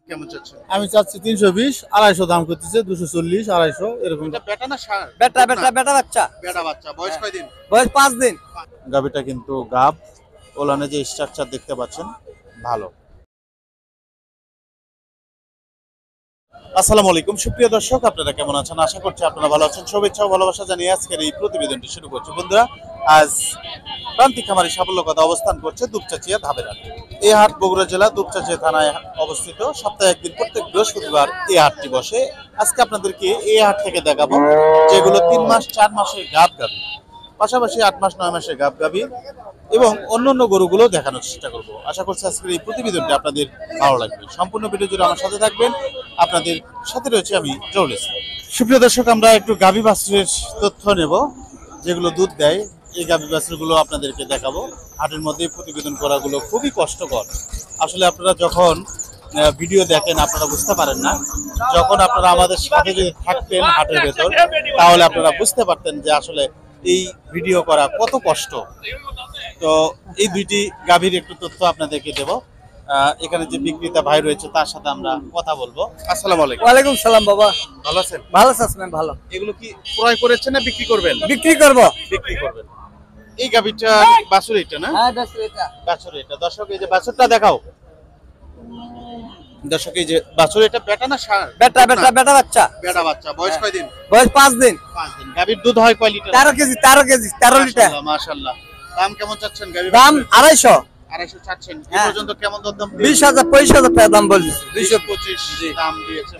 কেমন চাচ্ছেন? আমি চাচ্ছি 320, 250 দাম করতেছে, 240, 250 এরকম। এটা বেটা না ষাঁড়? বেটা বেটা বেটা বাচ্চা, বেটা বাচ্চা। বয়স কয়দিন? বয়স 5 দিন। গাবিটা কিন্তু গাব, ওলানে যে স্ট্রাকচার দেখতে পাচ্ছেন ভালো। আসসালামু আলাইকুম সুপ্রিয় দর্শক, আপনারা কেমন আছেন? আশা করছি আপনারা ভালো আছেন। শুভেচ্ছা ও ভালোবাসা জানিয়ে আজকের এই প্রতিবেদনটি শুরু করছি। বন্ধুরা, আজ প্রান্তিক খামারি সাফল্য কথা অবস্থান করছে দুপচাচিয়া ধাপের হাট। এই হাট বগুড়া জেলা দুপচাচিয়া থানায় অবস্থিত। সপ্তাহে একদিন প্রত্যেক বৃহস্পতিবার এই হাটটি বসে। আজকে আপনাদেরকে এই হাট থেকে দেখাবো যেগুলো 3 মাস 4 মাসের গাব গাবি, পাশাপাশি 8 মাস 9 মাসের গাব গাবি এবং অন্যান্য গরুগুলো দেখানোর চেষ্টা করব। আশা করছি আজকের এই প্রতিবেদনটি আপনাদের ভালো লাগবে। সম্পূর্ণ ভিডিও জুড়ে আমার সাথে থাকবেন। আপনাদের সাথে রয়েছে আমি জহুরুল ইসলাম। সুপ্রিয় দর্শক, আমরা একটু গাভী বাছুরের তথ্য নেব যেগুলো দুধ দেয়। এই গাভী বাছুরগুলো আপনাদেরকে দেখাবো। হাটের মধ্যে প্রতিবেদন করাগুলো খুবই কষ্টকর। আসলে আপনারা যখন ভিডিও দেখেন আপনারা বুঝতে পারেন না। যখন আপনারা আমাদের সাথে যদি থাকতেন হাটের ভেতর, তাহলে আপনারা বুঝতে পারতেন যে আসলে এই ভিডিও করা কত কষ্ট। তো এই দুইটি গাভীর একটু তথ্য আপনাদেরকে দেব। এখানে যে বিক্রেতা ভাই রয়েছে তার সাথে আমরা কথা বলবো। আসসালামু আলাইকুম। ওয়ালাইকুম সালাম বাবা। ভালো আছেন? ভালো আছেন? ভালো। এগুলো কি ক্রয় করেছেন না বিক্রি করবেন? বিক্রি করব। বিক্রি করবেন। এই গাভীটা বাছুর এটা না? হ্যাঁ, বাছুর এটা। বাছুর এটা। দর্শক, এই যে বাছুরটা দেখাও। দর্শক, এই যে বাছুর এটা বেটা না ষাঁড়? বেটা বেটা বেটা বাচ্চা। বেটা বাচ্চা। বয়স কয়দিন? বয়স 5 দিন। 5 দিন। গাভীর দুধ হয় কয় লিটার? 13 KG 13 litre. মাশাআল্লাহ। দাম কেমন চাচ্ছেন গাভীর? দাম 250। 250 চাচ্ছেন। এই হ্যাঁ। পর্যন্ত কেমন দরদাম? 20,000 25,000 টাকা দাম বলছি। 225 দাম দিয়েছে।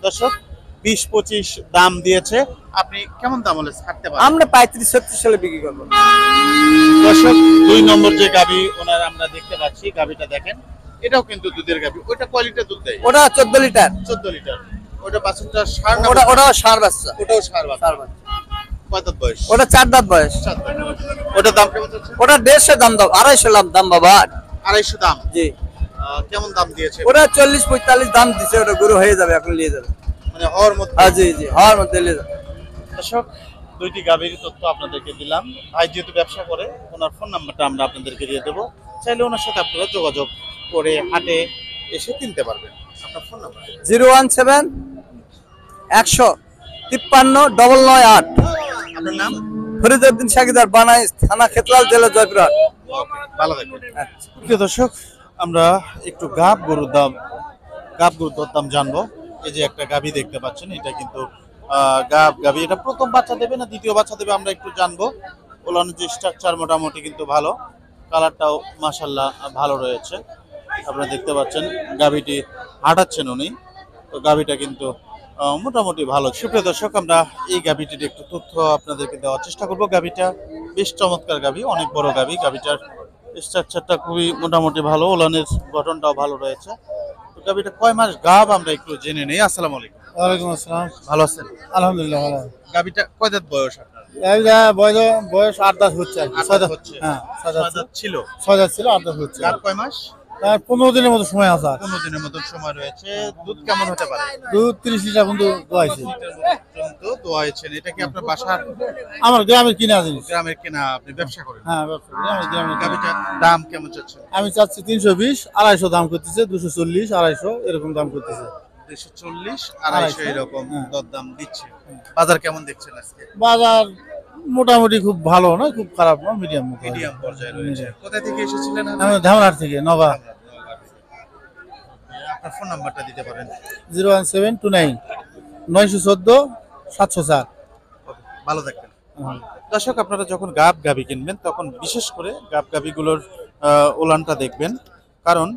দর্শক, 20-25 দাম দিয়েছে। আপনি কেমন দাম হলে ছাড়তে পারেন? আমরা 35-36 সালে বিক্রি করব। দর্শক, 2 নম্বর যে গাভী ওনার আমরা দেখতে পাচ্ছি, গাভীটা দেখেন, এটাও কিন্তু দুধের গাভী। ওইটা কয় লিটার দুধ দেয়? ওটা 14 লিটার। 14 লিটার। ওটা বাছুরটা ষাঁড় না? ওটাও ষাঁড় বাচ্চা। ওটাও ষাঁড় বাচ্চা। ষাঁড় বাচ্চা। কয় দাঁত বয়স? ওটা 4 দাঁত বয়স। 4 দাঁত। ওটার দাম কেমন যাচ্ছে? ওটা 150 দাম, 250 দাম বাবা। 250 দাম। জি। কেমন দাম দিয়েছে? ওটা 40-45 দাম দিছে। ওটা গরু হয়ে যাবে, এখন নিয়ে যাবে। মানে হওয়ার মধ্যে? হ্যাঁ, জি জি, হওয়ার মধ্যে নিয়ে যাবে। দর্শক, দুইটি গাভীর তথ্য আপনাদেরকে দিলাম। ভাই যেহেতু ব্যবসা করে, ওনার ফোন নাম্বারটা আমরা আপনাদেরকে দিয়ে দেবো। চাইলে ওনার সাথে আপনারা যোগাযোগ করে হাটে এসে কিনতে পারবেন। আপনার ফোন নাম্বার? 017 153 998। আপনার নাম? ফরিদউদ্দিন শাকিদার, বানাই, থানা খেতলাল, জেলা জয়পুরহাট। ভালো থাকবেন। প্রিয় দর্শক, আমরা একটু গাব গরুর দাম জানবো। এই যে একটা গাভী দেখতে পাচ্ছেন, এটা কিন্তু গাভী। এটা প্রথম বাচ্চা দেবে না দ্বিতীয় বাচ্চা দেবে আমরা একটু জানবো। ওলানোর যে স্ট্রাকচার মোটামুটি কিন্তু ভালো, কালারটাও মাশাআল্লাহ ভালো রয়েছে। আপনারা দেখতে পাচ্ছেন গাভীটি হাঁটাচ্ছেন উনি। তো গাভীটা কিন্তু মোটামুটি ভালো। সুপ্রিয় দর্শক, আমরা এই গাভীটির একটু তথ্য আপনাদেরকে দেওয়ার চেষ্টা করবো। গাভীটা বেশ চমৎকার গাভী, অনেক বড় গাভী। গাভীটার স্ট্রাকচারটা খুবই মোটামুটি ভালো, ওলানের গঠনটাও ভালো রয়েছে। তো গাভীটা কয় মাস গাব আমরা একটু জেনে নেই। আসসালামু আলাইকুম। ওয়ালাইকুম আসসালাম। ভালো আছেন? আলহামদুলিল্লাহ ভালো। গাভীটা কয় দাঁত বয়স আপনার? এই যে বয়স 8 দাঁত হচ্ছে আর কি। 8 দাঁত হচ্ছে। হ্যাঁ, 6 6 দাঁত ছিল। 6 দাঁত ছিল, 8 দাঁত হচ্ছে। গাব কয় মাস? আর 15 দিনের মতো সময় আছে। 15 দিনের মতো সময় রয়েছে। দুধ কেমন হতে পারে? দুধ 30 লিটার পর্যন্ত দোয়াইছে। পর্যন্ত দোয়াইছেন। এটা কি আপনার বাসার? আমার গ্রামের কিনা জিনিস। গ্রামের কেনা, আপনি ব্যবসা করেন? হ্যাঁ, ব্যবসা করি। আমার গ্রামের কিনা। গাভীটার দাম কেমন চাচ্ছেন? আমি চাচ্ছি 320, 250 দাম করতেছে, 240, 250 এরকম দাম করতেছে। 240, 250 এরকম হ্যাঁ। দরদাম দিচ্ছে। বাজার কেমন দেখছেন আজকে? বাজার মোটামুটি খুব ভালো না, খুব খারাপ না, মিডিয়াম মতো। মিডিয়াম পর্যায়ে রয়েছে। কোথা থেকে এসেছিলেন? আমি ধামরার থেকে, নবা। আপনার ফোন নাম্বারটা দিতে পারেন? 01729 914 704। ভালো থাকবেন। দর্শক, আপনারা যখন গাভী কিনবেন তখন বিশেষ করে গাভীগুলোর ওলানটা দেখবেন। কারণ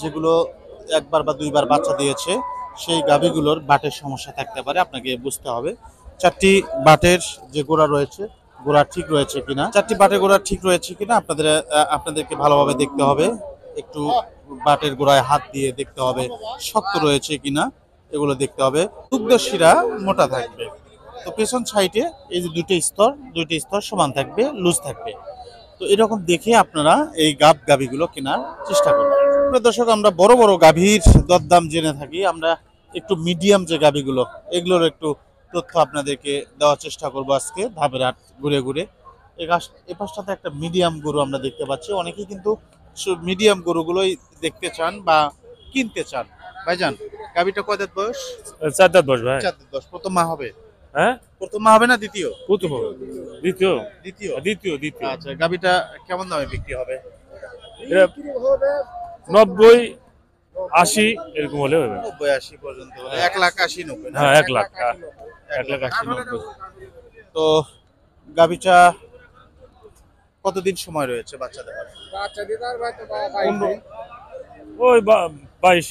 যেগুলো একবার বা দুইবার বাচ্চা দিয়েছে সেই গাভীগুলোর বাটের সমস্যা থাকতে পারে, আপনাকে বুঝতে হবে। 4টি বাটের যে গোড়া রয়েছে, গোড়া ঠিক রয়েছে কিনা, 4টি বাটের গোড়া ঠিক রয়েছে কিনা আপনাদেরকে ভালোভাবে দেখতে হবে। একটু বাটের গোড়ায় হাত দিয়ে দেখতে হবে শক্ত রয়েছে কিনা, এগুলো দেখতে হবে। দুগ্ধশিরা মোটা থাকবে। তো পেছন সাইডে এই যে দুইটি স্তর সমান থাকবে, লুজ থাকবে। তো এরকম দেখে আপনারা এই গাভীগুলো কেনার চেষ্টা করবেন। দর্শক, আমরা বড় বড় গাভীর দরদাম জেনে থাকি। আমরা একটু মিডিয়াম যে গাভীগুলো, এগুলোর একটু তথ্য আপনাদেরকে দেওয়ার চেষ্টা করবো আজকে ধাপের হাট ঘুরে ঘুরে। এই পাশটাতে একটা মিডিয়াম গরু আমরা দেখতে পাচ্ছি। অনেকেই কিন্তু মিডিয়াম গরুগুলোই দেখতে চান বা কিনতে চান। ভাইজান গাবিটা কয় দাঁত বয়স? 4 দাঁত বয়স ভাই। 4 দাঁত বয়স। প্রথম মা হবে? হ্যাঁ প্রথম মা হবে না দ্বিতীয়? প্রথম দ্বিতীয় দ্বিতীয়। দ্বিতীয় দ্বিতীয় আচ্ছা, গাবিটা কেমন দামে বিক্রি হবে? এটা 90 80 এরকম হলে হবে। 90-80 পর্যন্ত হলে 1,80,90 না? হ্যাঁ 1 লাখ 1,80,90। তো গাবিটা কতদিন সময় রয়েছে বাচ্চা দেওয়ার? ওই 22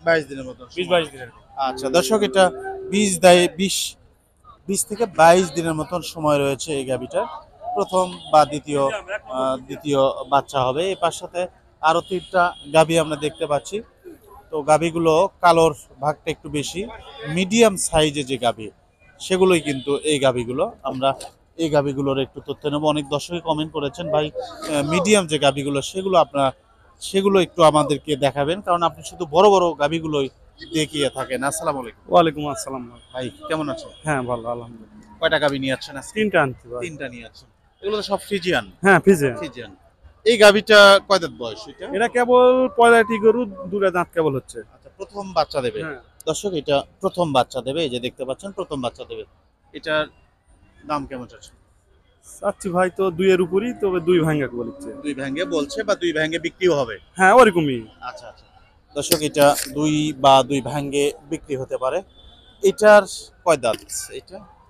22 দিনের মতো। 20-22 দিনের। আচ্ছা দর্শক, এটা 20 থেকে 22 দিনের মতন সময় রয়েছে এই গাবিটা। প্রথম বা দ্বিতীয় বাচ্চা হবে। এই পাশ সাথে আরো 3টা গাবি আমরা দেখতে পাচ্ছি। তো গাবিগুলো কালোর ভাগটা একটু বেশি, মিডিয়াম সাইজে যে গাবি সেগুলোই কিন্তু এই গাবিগুলো। আমরা এই গাবিগুলোর একটু তথ্য নেব। অনেক দর্শকই কমেন্ট করেছেন ভাই মিডিয়াম যে গাবিগুলো সেগুলো একটু আমাদেরকে দেখাবেন, কারণ আপনি শুধু বড় বড় গাবিগুলোই দেখিয়ে থাকেন। আসসালামু আলাইকুম। ওয়ালাইকুম আসসালাম। ভাই কেমন আছেন? হ্যাঁ ভালো আলহামদুলিল্লাহ। কয়টা গাবি নিয়ে যাচ্ছেন আজকে? 3টা আনছি ভাই। 3টা নিয়ে যাচ্ছেন। এগুলো তো সব ফ্রিজিয়ান। হ্যাঁ ফিজে। ফ্রিজিয়ান। এই গাবিটা কয় দাঁত বয়স এটা? এটা কেবল পয়লাটি গরু, 2টা দাঁত কেবল হচ্ছে। আচ্ছা, প্রথম বাচ্চা দেবে। হ্যাঁ। দর্শক, এটা প্রথম বাচ্চা দেবে। এই যে দেখতে পাচ্ছেন প্রথম বাচ্চা দেবে। এটার দাম কেমন চাচ্ছে? চাচ্ছি ভাই তো 2 এর উপরই, তবে 2 ভাঙ্গা বলছে। 2 ভেঙে বলছে বা 2 ভেঙে বিক্রিও হবে। হ্যাঁ ওরকমই। আচ্ছা আচ্ছা দর্শক, এটা 2 ভেঙে বিক্রি হতে পারে। এটার কয় দাঁত?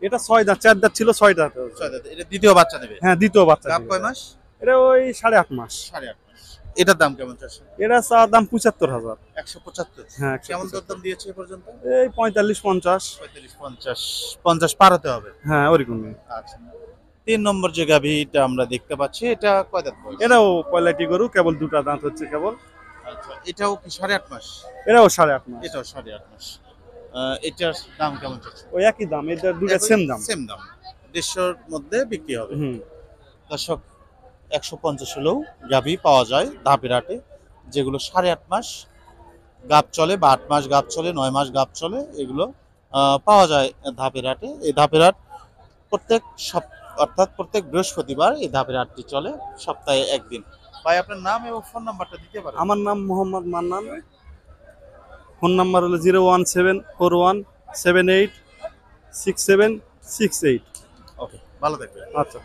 এটা 6 দাঁত, 4 দাঁত ছিল, 6 দাঁত। 6 দাঁত। এটা দ্বিতীয় বাচ্চা দেবে। হ্যাঁ দ্বিতীয় বাচ্চা। গাব কয় মাস? এটা ওই 8.5 মাস। 8.5 মাস। এটার দাম কেমন চাচ্ছে? এটা চা দাম 75,000। 175। হ্যাঁ কেমন দাম দিয়েছে এ পর্যন্ত? এই 45-50। 50 পার হতে হবে। হ্যাঁ ওরকমই। আচ্ছা, 3 নম্বর যে গাভীটা আমরা দেখতে পাচ্ছি, এটা কয় দাঁত বয়স? এটাও পয়লাটি গরু, কেবল 2টা দাঁত হচ্ছে কেবল। আচ্ছা, এটাও কি 8.5 মাস? এটাও 8.5 মাস। এটাও 8.5 মাস। এটার দাম কেমন চাচ্ছে? ওই একই দাম, এটা 2টা সেম দাম। সেম দাম। 150-র মধ্যে বিক্রি হবে। দর্শক, 150 হলেও গাভী পাওয়া যায় ধাপের হাটে, যেগুলো 8.5 মাস গাব চলে বা 8 মাস গাব চলে, 9 মাস গাব চলে, এগুলো পাওয়া যায় ধাপের হাটে। এই ধাপের হাট প্রত্যেক বৃহস্পতিবার এই ধাপের হাটটি চলে, সপ্তাহে একদিন। ভাই, আপনার নাম এবং ফোন নাম্বারটা দিতে পারেন? আমার নাম মোহাম্মদ মান্নান। ফোন নাম্বার হলো 01741786768। ওকে, ভালো থাকবেন। আচ্ছা।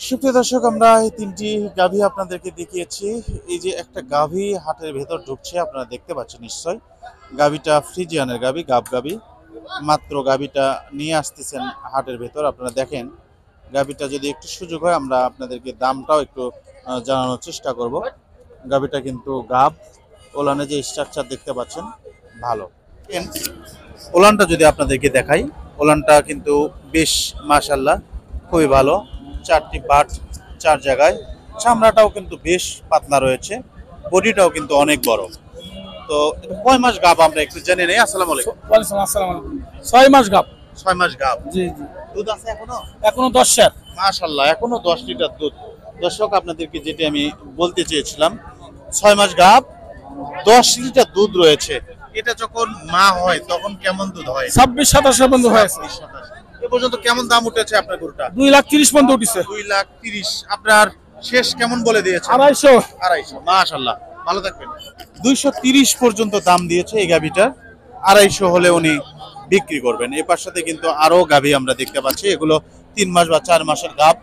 সুপ্রিয় দর্শক, আমরা এই 3টি গাভী আপনাদেরকে দেখিয়েছি। এই যে একটা গাভী হাটের ভেতর ঢুকছে, আপনারা দেখতে পাচ্ছেন নিশ্চয়। গাভীটা ফ্রিজিয়ানের গাভী, গাব গাভী। মাত্র গাভীটা নিয়ে আসতেছেন হাটের ভেতর। আপনারা দেখেন গাভীটা যদি একটু সুযোগ হয় আমরা আপনাদেরকে দামটাও একটু জানানোর চেষ্টা করব। গাভীটা কিন্তু গাব, ওলানে যে স্ট্রাকচার দেখতে পাচ্ছেন ভালো। ওলানটা যদি আপনাদেরকে দেখাই, ওলানটা কিন্তু বেশ মাশাআল্লাহ খুবই ভালো। 4টি বাট 4 জায়গায়। চামড়াটাও কিন্তু বেশ পাতলা রয়েছে, বডিটাও কিন্তু অনেক বড়। তো কয় মাস গাব আমরা একটু জেনে নেই। আসসালামু আলাইকুম। আসসালামু আলাইকুম। 6 মাস গাব। 6 মাস গাব। জি জি। দুধ আছে এখনো 10 লিটার। মাশাআল্লাহ, এখনো 10 লিটার দুধ। দর্শক, আপনাদেরকে যেটা আমি বলতে চেয়েছিলাম, 6 মাস গাব, 10 লিটার দুধ রয়েছে। এটা যখন মা হয় তখন কেমন দুধ হয়? 26-27 পর্যন্ত হয়েছে। এ পর্যন্ত কেমন দাম উঠেছে আপনার গরুটা? 2,30,000 পর্যন্ত উঠেছে। 2,30,000। আপনার শেষ কেমন বলে দিয়েছে? 250। মাশাআল্লাহ, ভালো থাকবেন। 230 পর্যন্ত দাম দিয়েছে এই গাভীটার। 250 হলে উনি বিক্রি করবেন। এর পাশে কিন্তু আরো গাভী আমরা দেখতে পাচ্ছি, এগুলো 3 মাস বা 4 মাসের গাভ।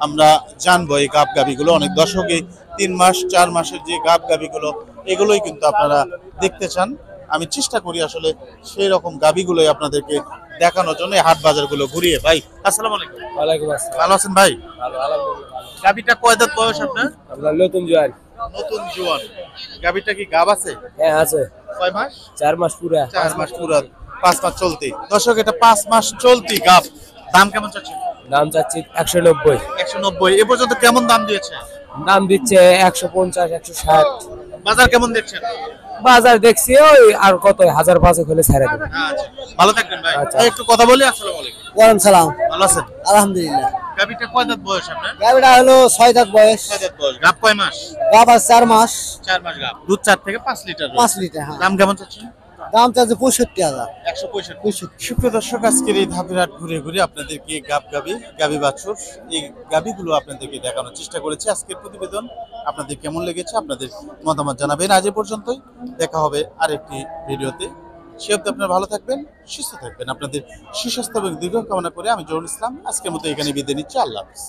আমরা জানবো এই গাভ গাভীগুলো। অনেক দর্শকই 3 মাস 4 মাসের যে গাভ গাভীগুলো, এগুলোই কিন্তু আপনারা দেখতে চান। আমি চেষ্টা করি আসলে সেই রকম গাভীগুলোই আপনাদেরকে দেখানোর জন্য হাট বাজারগুলো ঘুরিয়ে। ভাই আসসালামু আলাইকুম। ওয়ালাইকুম আসসালাম। ভালো আছেন ভাই? ভালো, আলহামদুলিল্লাহ। গাভীটা কয় দাঁত বয়স আপনার? আপনার নতুন জোয়ান। নতুন জোয়ান। গাভীটা কি গাব আছে? হ্যাঁ আছে। কয় মাস? 4 মাস পুরা। 4 মাস পুরা। 5 মাস চলতি। দর্শক, এটা 5 মাস চলতি গাব। দাম কেমন চাচ্ছে? দাম চাচ্ছি 190। 190। এ পর্যন্ত কেমন দাম দিয়েছে? দাম দিচ্ছে 150, 160। বাজার কেমন দেখছেন? বাজার দেখছি ওই আর কত 1005 হলে ছেড়ে দেবে। আচ্ছা, ভালো থাকবেন ভাই। আচ্ছা। ভাই, একটু কথা বলি। আসসালামু আলাইকুম। ওয়ালাইকুম সালাম। ভালো আছেন? আলহামদুলিল্লাহ। গাভীটা কয় দাঁত বয়স আপনার? গাবিটা হলো 6 দাঁত বয়স। 6 দাঁত বয়স। গাব কয় মাস? গাব আছে 4 মাস। 4 মাস গাব। দুধ 4 থেকে 5 লিটার। 5 লিটার। হ্যাঁ। দাম কেমন চাচ্ছেন? দাম চাচ্ছে 65,000। 165। সুপ্রিয় দর্শক, আজকের এই ধাপের হাট ঘুরে ঘুরে আপনাদেরকে গাবি বাছুর এই গাবিগুলো আপনাদেরকে দেখানোর চেষ্টা করেছি। আজকের প্রতিবেদন আপনাদের কেমন লেগেছে আপনাদের মতামত জানাবেন। আজ এ পর্যন্তই, দেখা হবে আরেকটি ভিডিওতে। সে অবধি আপনারা ভালো থাকবেন, সুস্থ থাকবেন। আপনাদের সুস্বাস্থ্য এবং দীর্ঘ কামনা করে আমি জহুরুল ইসলাম আজকের মতো এখানে বিদায় নিচ্ছি। আল্লাহ হাফেজ।